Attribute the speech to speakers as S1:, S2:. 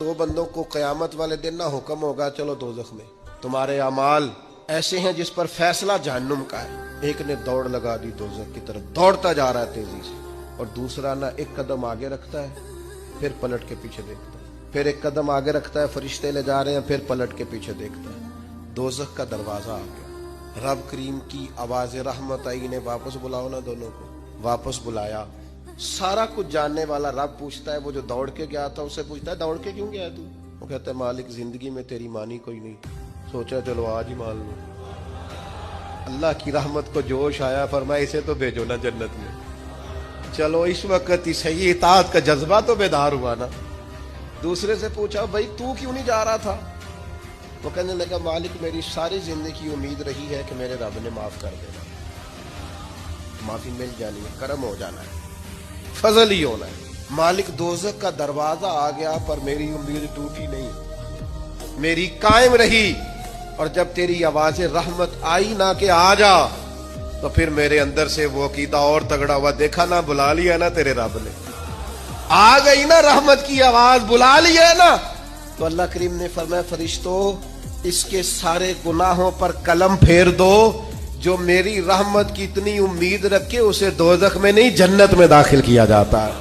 S1: दो बंदों को क़यामत वाले दिन ना हुक्म होगा चलो दोज़ख में, तुम्हारे अमाल ऐसे हैं जिस पर फैसला जहन्नुम का है। एक ने दौड़ लगा दी दोज़ख की तरफ, दौड़ता जा रहा है तेजी से, और दूसरा ना एक कदम आगे रखता है फिर पलट के पीछे देखता है, फिर एक कदम आगे रखता है, फरिश्ते ले जा रहे हैं, फिर पलट के पीछे देखता है। दोज़ख का दरवाजा आ गया, रब करीम की आवाज़ रहमत आई, इन्हें वापस बुलाओ ना। दोनों को वापस बुलाया। सारा कुछ जानने वाला रब पूछता है, वो जो दौड़ के गया था उससे पूछता है दौड़ के क्यों गया तू? वो कहता है मालिक जिंदगी में तेरी मानी कोई नहीं, सोचा चलो आज ही मान लो। अल्लाह की रहमत को जोश आया, फरमाया इसे तो भेजो ना जन्नत में। चलो इस वक्त ही सही इताअत का जज्बा तो बेदार हुआ ना। दूसरे से पूछा भाई तू क्यों नहीं जा रहा था? वो कहने लगा मालिक मेरी सारी जिंदगी उम्मीद रही है कि मेरे रब ने माफ कर देना, माफी मिल जानी है, करम हो जाना है, फजल ही होना है। मालिक दोज़ख का दरवाजा आ गया पर मेरी उम्मीद टूटी नहीं, मेरी कायम रही। और जब तेरी आवाज़ रहमत आई ना कि आ जा, तो फिर मेरे अंदर से वो अकीदा और तगड़ा हुआ। देखा ना, बुला लिया ना तेरे रब ने, आ गई ना रहमत की आवाज, बुला लिया ना। तो अल्लाह करीम ने फरमाया फरिश्तों इसके सारे गुनाहों पर कलम फेर दो, जो मेरी रहमत की इतनी उम्मीद रखे उसे दोज़ख में नहीं जन्नत में दाखिल किया जाता है।